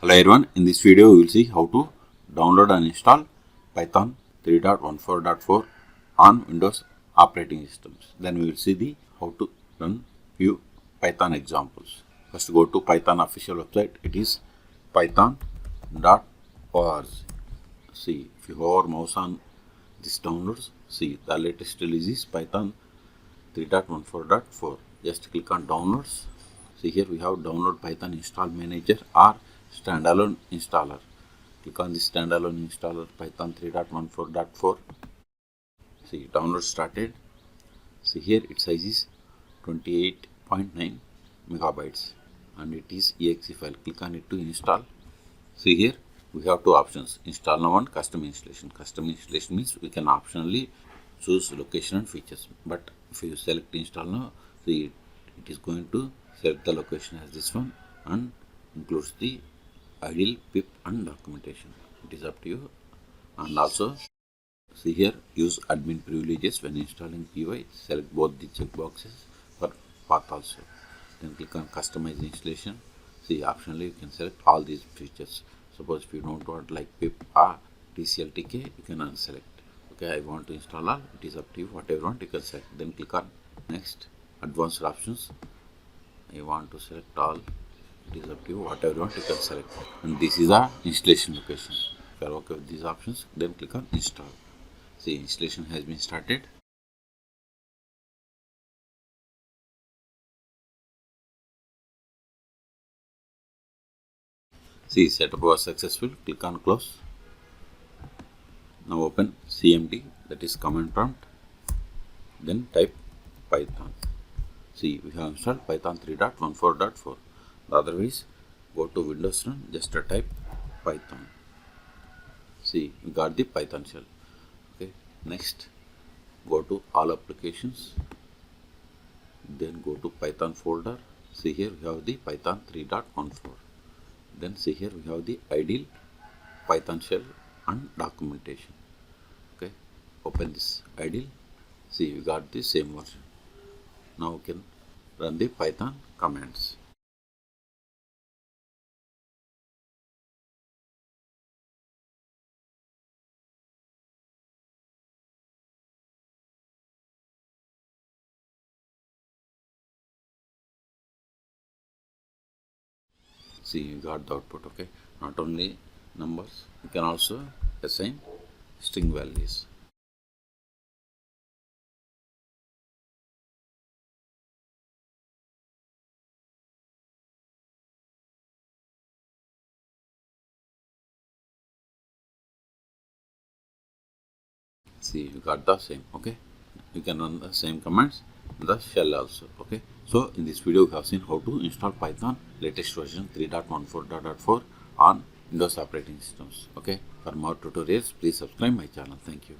Hello everyone, in this video we will see how to download and install Python 3.14.4 on Windows operating systems. Then we will see the how to run few Python examples. First go to Python official website. It is python.org. See, if you hover mouse on this downloads, see the latest release is Python 3.14.4. Just click on downloads. See here we have download Python install manager or standalone installer. Click on the standalone installer Python 3.14.4. See download started. See here its size is 28.9 megabytes and it is exe file. Click on it to install. See here we have two options, install now and custom installation. Custom installation means we can optionally choose location and features, but if you select install now, see it is going to select the location as this one and includes the IDLE, pip and documentation. It is up to you. And also see here use admin privileges when installing PY. Select both the checkboxes for path also. Then click on customize installation. See optionally you can select all these features. Suppose if you don't want like pip or TCLTK, you can unselect. Okay, I want to install all. It is up to you. Whatever you want you can select. Then click on next advanced options. I want to select all. It is up to you. Whatever you want you can select. And this is our installation location. If you are okay with these options, then click on install. See, installation has been started. See, setup was successful. Click on close. Now open CMD, that is command prompt. Then type Python. See, we have installed Python 3.14.4. Otherwise, go to Windows Run, just type Python. See, we got the Python shell. Okay, next go to all applications. Then go to Python folder. See here we have the Python 3.14. Then see here we have the IDLE, Python shell and documentation. Okay, open this IDLE. See, we got the same version. Now we can run the Python commands. See, you got the output. Okay, not only numbers, you can also assign string values. See, you got the same. Okay, you can run the same commands in the shell also. Okay, so in this video we have seen how to install Python latest version 3.14.4 on Windows operating systems. Okay, for more tutorials please subscribe my channel. Thank you.